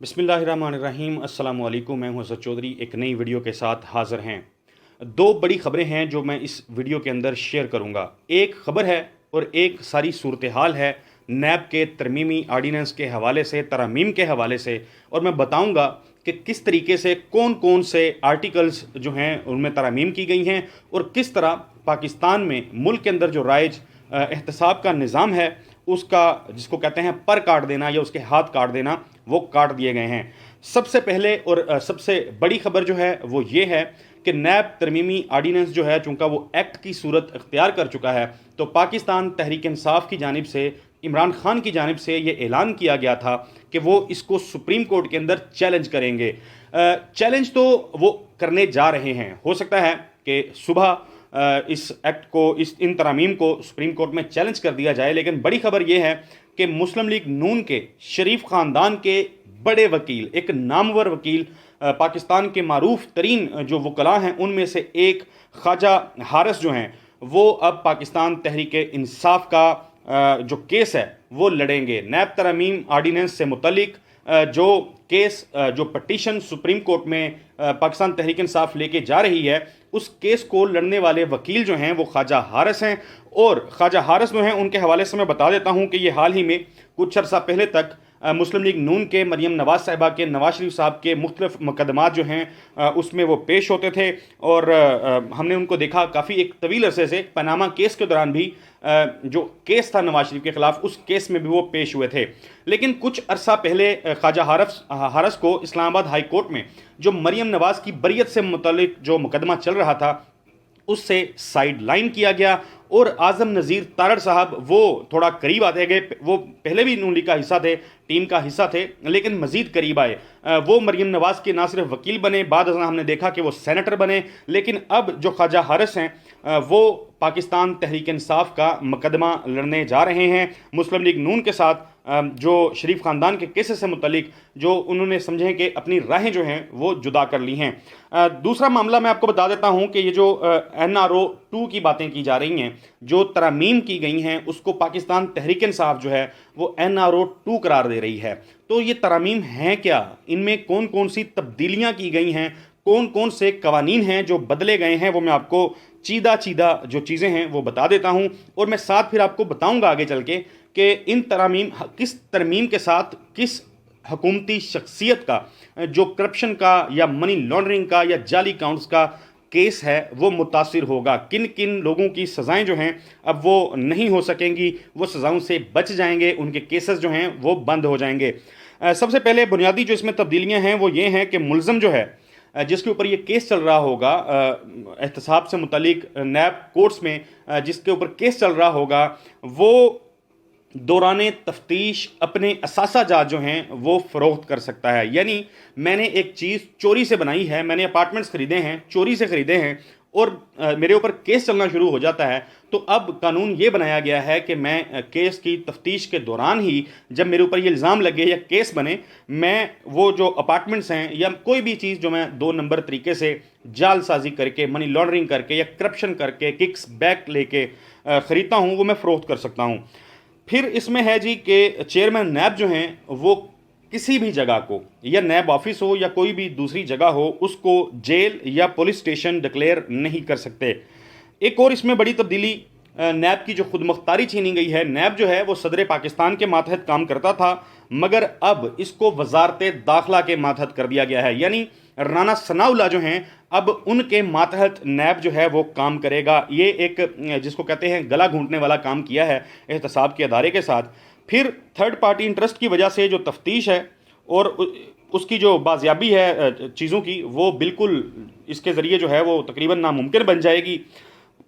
बिस्मिल्लाहिर्रहमानिर्रहीम अस्सलाम वालेकुम। मैं हूं हसन चौधरी एक नई वीडियो के साथ हाज़िर हैं। दो बड़ी ख़बरें हैं जो मैं इस वीडियो के अंदर शेयर करूंगा। एक ख़बर है और एक सारी सूरत हाल है नैब के तरमीमी आर्डीनेंस के हवाले से, तरमीम के हवाले से, और मैं बताऊंगा कि किस तरीके से कौन कौन से आर्टिकल्स जो हैं उनमें तरमीम की गई हैं और किस तरह पाकिस्तान में मुल्क के अंदर जो राइज एहतसाब का निज़ाम है उसका, जिसको कहते हैं पर काट देना या उसके हाथ काट देना, वो काट दिए गए हैं। सबसे पहले और सबसे बड़ी खबर जो है वो ये है कि नैब तरमीमी आर्डीनेंस जो है चूँकि वो एक्ट की सूरत अख्तियार कर चुका है, तो पाकिस्तान तहरीक इंसाफ की जानिब से, इमरान खान की जानिब से ये ऐलान किया गया था कि वो इसको सुप्रीम कोर्ट के अंदर चैलेंज करेंगे। चैलेंज तो वो करने जा रहे हैं। हो सकता है कि सुबह इस एक्ट को, इन तरामीम को सुप्रीम कोर्ट में चैलेंज कर दिया जाए, लेकिन बड़ी खबर यह है कि मुस्लिम लीग नून के शरीफ ख़ानदान के बड़े वकील, एक नामवर वकील, पाकिस्तान के मारूफ तरीन जो वकला हैं उनमें से एक ख्वाजा हारिस जो हैं, वो अब पाकिस्तान तहरीक इंसाफ का जो केस है वो लड़ेंगे। नैब तरमीम आर्डीनेंस से मुतल्लिक जो केस, जो पटिशन सुप्रीम कोर्ट में पाकिस्तान तहरीक इंसाफ लेके जा रही है, उस केस को लड़ने वाले वकील जो हैं वो ख्वाजा हारिस हैं। और ख्वाजा हारिस जो हैं उनके हवाले से मैं बता देता हूं कि ये हाल ही में कुछ अर्सा पहले तक मुस्लिम लीग नून के मरियम नवाज साहिबा के, नवाज शरीफ साहब के मुख्तलिफ मुकदमात जो हैं उसमें वो पेश होते थे, और हमने उनको देखा काफ़ी एक तवील अरसे से। पनामा केस के दौरान भी जो केस था नवाज शरीफ के ख़िलाफ़, उस केस में भी वो पेश हुए थे। लेकिन कुछ अरसा पहले ख्वाजा हारिस को इस्लामाबाद हाई कोर्ट में जो मरियम नवाज की बरियत से मुतल्लिक जो मुकदमा चल रहा था उससे साइड लाइन किया गया, और आज़म नज़ीर तारड़ साहब वो थोड़ा करीब आते गए। वो पहले भी नून लीग का हिस्सा थे, टीम का हिस्सा थे, लेकिन मज़ीद करीब आए। वो मरियम नवाज़ के ना सिर्फ वकील बने, बाद हमने देखा कि वो सेनेटर बने। लेकिन अब जो ख्वाजा हारिस हैं वो पाकिस्तान तहरीक इंसाफ का मुकदमा लड़ने जा रहे हैं मुस्लिम लीग नून के साथ, जो शरीफ ख़ानदान के केसेस से मुतलिक जो उन्होंने समझे कि अपनी राहें जो हैं वो जुदा कर ली हैं। दूसरा मामला मैं आपको बता देता हूं कि ये जो NRO 2 की बातें की जा रही हैं, जो तरामीम की गई हैं, उसको पाकिस्तान तहरीक इंसाफ जो है वो NRO 2 करार दे रही है। तो ये तरामीम हैं क्या, इनमें कौन कौन सी तब्दीलियाँ की गई हैं, कौन कौन से कवानीन हैं जो बदले गए हैं, वो मैं आपको चीदा चीदा जो चीज़ें हैं वो बता देता हूं। और मैं साथ फिर आपको बताऊंगा आगे चल के कि इन किस तरमीम के साथ किस हुकूमती शख्सियत का जो करप्शन का या मनी लॉन्ड्रिंग का या जाली अकाउंट्स का केस है वो मुतासिर होगा, किन किन लोगों की सज़ाएं जो हैं अब वो नहीं हो सकेंगी, वो सज़ाओं से बच जाएंगे, उनके केसेस जो हैं वो बंद हो जाएंगे। सबसे पहले बुनियादी जो इसमें तब्दीलियां हैं वो ये हैं कि मुलज़म जो है जिसके ऊपर ये केस चल रहा होगा, एहतसाब से मुतल्लिक नैब कोर्ट्स में जिसके ऊपर केस चल रहा होगा, वो दौराने तफ्तीश अपने असासा जात जो हैं वो फ़रोख्त कर सकता है। यानी मैंने एक चीज़ चोरी से बनाई है, मैंने अपार्टमेंट्स ख़रीदे हैं, चोरी से ख़रीदे हैं, और मेरे ऊपर केस चलना शुरू हो जाता है, तो अब कानून ये बनाया गया है कि मैं केस की तफ्तीश के दौरान ही, जब मेरे ऊपर ये इल्ज़ाम लगे या केस बने, मैं वो जो अपार्टमेंट्स हैं या कोई भी चीज़ जो मैं 2 नंबर तरीके से जालसाजी करके, मनी लॉन्ड्रिंग करके या करप्शन करके, किक्स बैक लेके ख़रीदता हूँ, वो मैं फ़रोख्त कर सकता हूँ। फिर इसमें है जी कि चेयरमैन नैब जो हैं वो किसी भी जगह को, या नैब ऑफिस हो या कोई भी दूसरी जगह हो, उसको जेल या पुलिस स्टेशन डिक्लेयर नहीं कर सकते। एक और इसमें बड़ी तब्दीली, नैब की जो खुद मुख्तारी छीनी गई है। नैब जो है वो सदर पाकिस्तान के मातहत काम करता था, मगर अब इसको वजारत दाखिला के मातहत कर दिया गया है। यानी राना सनाउल्लाह जो हैं अब उनके मातहत नैब जो है वो काम करेगा। ये एक जिसको कहते हैं गला घूंटने वाला काम किया है एहतसाब के अदारे के साथ। फिर थर्ड पार्टी इंटरेस्ट की वजह से जो तफ्तीश है और उसकी जो बाजियाबी है चीज़ों की, वो बिल्कुल इसके ज़रिए जो है वो तकरीबन नामुमकिन बन जाएगी।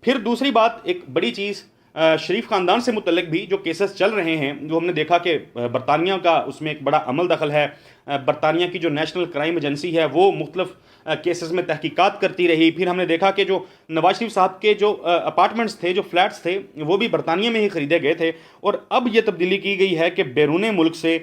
फिर दूसरी बात, एक बड़ी चीज़, शरीफ ख़ानदान से मुतल्लिक भी जो केसेस चल रहे हैं, जो हमने देखा कि बरतानिया का उसमें एक बड़ा अमल दखल है। बरतानिया की जो नेशनल क्राइम एजेंसी है वो मुख्तलिफ केसेस में तहकीकात करती रही। फिर हमने देखा कि जो नवाज शरीफ साहब के जो अपार्टमेंट्स थे, जो फ्लैट्स थे, वो भी बरतानिया में ही ख़रीदे गए थे। और अब ये तब्दीली की गई है कि बैरून मुल्क से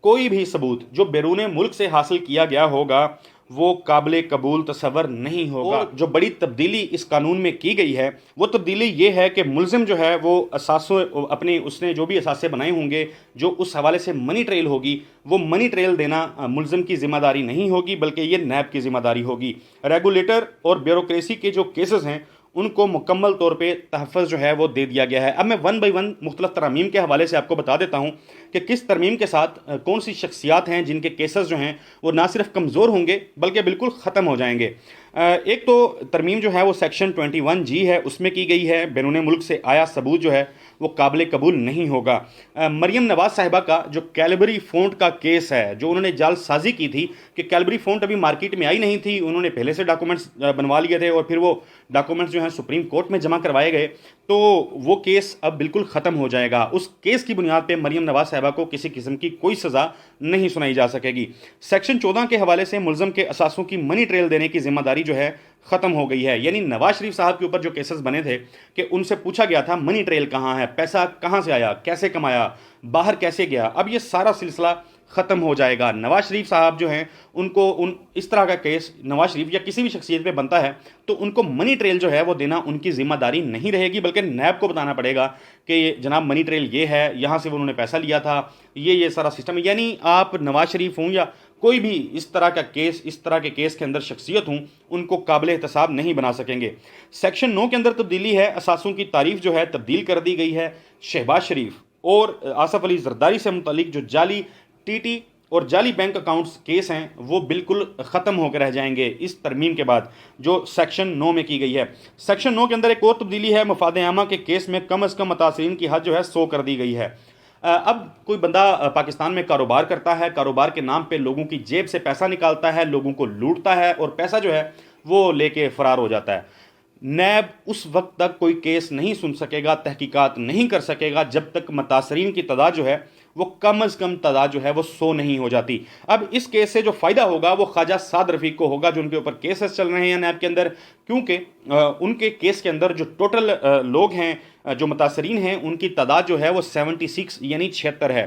कोई भी सबूत जो बैरून मुल्क से हासिल किया गया होगा وہ काबिल कबूल तसव्वुर नहीं होगा। और जो बड़ी तब्दीली इस कानून में की गई है वो तब्दीली ये है कि मुलजिम जो है वो असासों अपने उसने जो भी असासे बनाए होंगे, जो उस हवाले से मनी ट्रेल होगी, वो मनी ट्रेल देना मुलजिम की ज़िम्मेदारी नहीं होगी बल्कि ये नैब की ज़िम्मेदारी होगी। रेगुलेटर और ब्यूरोक्रेसी के जो केसेस हैं उनको मुकम्मल तौर पे तहफ़्फ़ुज़ जो है वो दे दिया गया है। अब मैं वन बाई वन मुख्तलिफ़ तरमीम के हवाले से आपको बता देता हूँ कि किस तरमीम के साथ कौन सी शख्सियात हैं जिनके केसेस जो हैं वो ना सिर्फ कमज़ोर होंगे बल्कि बिल्कुल ख़त्म हो जाएंगे। एक तो तरमीम जो है वो सेक्शन 21G है, उसमें की गई है बैरून मुल्क से आया सबूत जो है वो काबिल कबूल नहीं होगा। मरियम नवाज़ साहिबा का जो कैलबरी फ़ॉन्ट का केस है, जो उन्होंने जालसाजी की थी कि कैलबरी फ़ॉन्ट अभी मार्केट में आई नहीं थी, उन्होंने पहले से डॉक्यूमेंट्स बनवा लिए थे और फिर वो डॉक्यूमेंट्स जो हैं सुप्रीम कोर्ट में जमा करवाए गए, तो वो केस अब बिल्कुल ख़त्म हो जाएगा। उस केस की बुनियाद पर मरियम नवाज़ साहिबा को किसी किस्म की कोई सज़ा नहीं सुनाई जा सकेगी। सेक्शन 14 के हवाले से मुलज़म के असासों की मनी ट्रेल देने की जिम्मेदारी जो है ख़त्म हो गई है। यानी नवाज शरीफ साहब के ऊपर जो केसेस बने थे कि उनसे पूछा गया था मनी ट्रेल कहाँ है, पैसा कहाँ से आया, कैसे कमाया, बाहर कैसे गया, अब ये सारा सिलसिला ख़त्म हो जाएगा। नवाज शरीफ साहब जो हैं उनको इस तरह का केस नवाज शरीफ या किसी भी शख्सियत पे बनता है तो उनको मनी ट्रेल जो है वो देना उनकी ज़िम्मेदारी नहीं रहेगी, बल्कि नैब को बताना पड़ेगा कि जनाब मनी ट्रेल ये है, यहाँ से उन्होंने पैसा लिया था, ये सारा सिस्टम है। यानी आप नवाज शरीफ हों या कोई भी इस तरह के केस के अंदर शख्सियत हूँ, उनको काबिल एहतसाब नहीं बना सकेंगे। सेक्शन 9 के अंदर तब्दीली है, असासों की तारीफ जो है तब्दील कर दी गई है। शहबाज शरीफ और आसफ अली जरदारी से मुतल्लिक जो जाली टीटी और जाली बैंक अकाउंट्स केस हैं वो बिल्कुल ख़त्म होकर रह जाएंगे इस तरमीम के बाद जो सेक्शन 9 में की गई है। सेक्शन 9 के अंदर एक और तब्दीली है, मफाद आमा के केस में कम अज़ कम मुतासिरीन की हद जो है 100 कर दी गई है। अब कोई बंदा पाकिस्तान में कारोबार करता है, कारोबार के नाम पे लोगों की जेब से पैसा निकालता है, लोगों को लूटता है और पैसा जो है वो लेके फ़रार हो जाता है। नैब उस वक्त तक कोई केस नहीं सुन सकेगा, तहकीकात नहीं कर सकेगा जब तक मुतासरीन की तादाद जो है वो कम अज़ कम तादाद जो है वो 100 नहीं हो जाती। अब इस केस से जो फ़ायदा होगा वो ख्वाजा साद रफ़ीक को होगा, जो उनके ऊपर केसेस चल रहे हैं नैब के अंदर, क्योंकि उनके केस के अंदर जो टोटल लोग हैं जो मुतासरीन हैं उनकी तादाद जो है वो 76 यानी 76 है।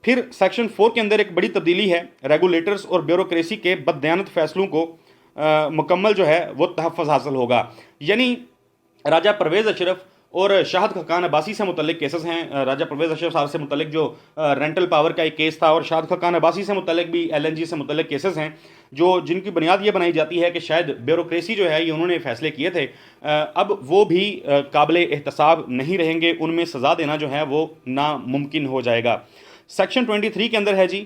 फिर सेक्शन 4 के अंदर एक बड़ी तब्दीली है, रेगुलेटर्स और ब्यूरोक्रेसी के बददयानत फ़ैसलों को मुकम्मल जो है वो तहफ़्फ़ुज़ हासिल होगा। यानी राजा परवेज़ अशरफ और शाहिद खकान अब्बासी से मुतल्लिक केसेस हैं। राजा परवेज़ अशरफ साहब से मुतल्लिक जो रेंटल पावर का एक केस था और शाहिद खकान अब्बासी से मुतल्लिक भी LNG से मुतल्लिक केसेस हैं, जो जिनकी बुनियाद ये बनाई जाती है कि शायद ब्यूरोक्रेसी जो है ये उन्होंने फ़ैसले किए थे, अब वो भी काबिल एहतसाब नहीं रहेंगे, उनमें सज़ा देना जो है वो नामुमकिन हो जाएगा। सेक्शन 23 के अंदर है जी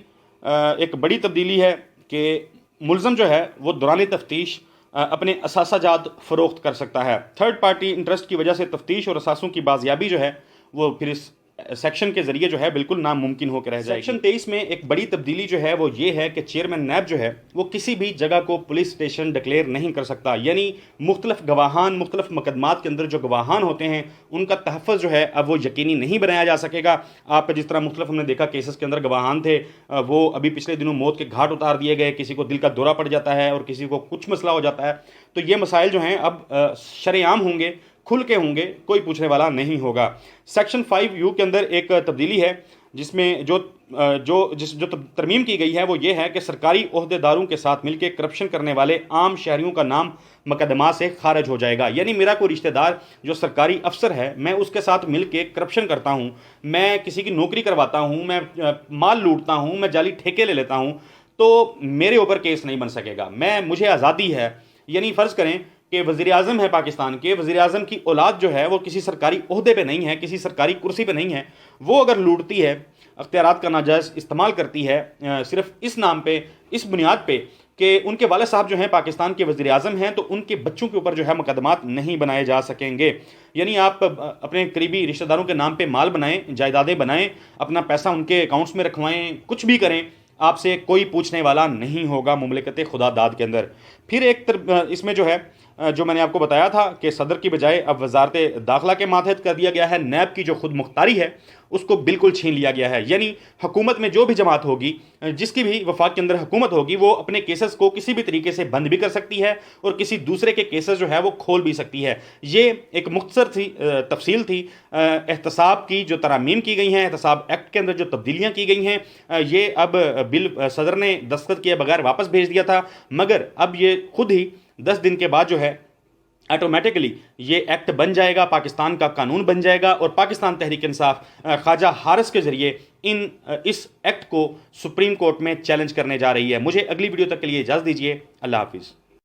एक बड़ी तब्दीली है कि मुलज़म जो है वो दौरान तफ्तीश अपने असासाजात फ़रोख्त कर सकता है। थर्ड पार्टी इंटरेस्ट की वजह से तफ्तीश और असासों की बाजियाबी जो है वो फिर इस सेक्शन के ज़रिए जो है बिल्कुल नामुमकिन होकर रह जाएगी। सेक्शन 23 में एक बड़ी तब्दीली जो है वो ये है कि चेयरमैन नैब जो है वो किसी भी जगह को पुलिस स्टेशन डिक्लेयर नहीं कर सकता। यानी मुख्तलिफ गवाहान, मुख्तलिफ मुकदमात के अंदर जो गवाहान होते हैं उनका तहफ़्फ़ुज़ जो है अब वो यकीनी नहीं बनाया जा सकेगा। आप जिस तरह मुख्तलिफ हमने देखा केसेस के अंदर गवाहान थे वो अभी पिछले दिनों मौत के घाट उतार दिए गए, किसी को दिल का दौरा पड़ जाता है और किसी को कुछ मसला हो जाता है, तो ये मसाइल जो हैं अब शरेआम होंगे, खुल के होंगे, कोई पूछने वाला नहीं होगा। सेक्शन 5U के अंदर एक तब्दीली है जिसमें जो तरमीम की गई है वो ये है कि सरकारी ओहदेदारों के साथ मिलकर करप्शन करने वाले आम शहरियों का नाम मुकदमा से खारिज हो जाएगा। यानी मेरा कोई रिश्तेदार जो सरकारी अफसर है, मैं उसके साथ मिलकर करप्शन करता हूँ, मैं किसी की नौकरी करवाता हूँ, मैं माल लूटता हूँ, मैं जाली ठेके ले लेता हूँ, तो मेरे ऊपर केस नहीं बन सकेगा। मुझे आज़ादी है। यानी फ़र्ज़ करें कि वज़ीर-ए-आज़म है पाकिस्तान के, वज़ीर-ए-आज़म की औलाद जो है वो किसी सरकारी ओहदे पे नहीं है, किसी सरकारी कुर्सी पे नहीं है, वो अगर लूटती है, अख्तियारात का नाजायज़ इस्तेमाल करती है सिर्फ इस नाम पे, इस बुनियाद पे कि उनके वाले साहब जो हैं पाकिस्तान के वज़ीर-ए-आज़म हैं, तो उनके बच्चों के ऊपर जो है मुकदमात नहीं बनाए जा सकेंगे। यानी आप अपने करीबी रिश्तेदारों के नाम पे माल बनाएं, जायदादें बनाएं, अपना पैसा उनके अकाउंट्स में रखवाएं, कुछ भी करें, आपसे कोई पूछने वाला नहीं होगा मुमलिकत खुदा दाद के अंदर। फिर एक इसमें जो है جو میں نے آپ کو بتایا تھا کہ صدر کی بجائے اب وزارت داخلہ کے ماتحت کر دیا گیا ہے، نیب کی جو خود مختاری ہے اس کو بالکل چھین لیا گیا ہے، یعنی حکومت میں جو بھی جماعت ہوگی، جس کی بھی وفاق کے اندر حکومت ہوگی، وہ اپنے کیسز کو کسی بھی طریقے سے بند بھی کر سکتی ہے اور کسی دوسرے کے کیسز جو ہے وہ کھول بھی سکتی ہے۔ یہ ایک مختصر تھی تفصیل تھی احتساب کی جو ترامیم کی گئی ہیں، احتساب ایکٹ کے اندر جو تبدیلیاں کی گئی ہیں، یہ اب بل صدر نے دستخط کیے بغیر واپس بھیج دیا تھا، مگر اب یہ خود ہی 10 دن کے بعد جو ہے آٹومیٹکلی یہ ایکٹ بن جائے گا، پاکستان کا قانون بن جائے گا، اور پاکستان تحریک انصاف خواجہ حارث کے ذریعے اس ایکٹ کو سپریم کورٹ میں چیلنج کرنے جا رہی ہے۔ مجھے اگلی ویڈیو تک کے لیے اجازت دیجیے۔ اللہ حافظ۔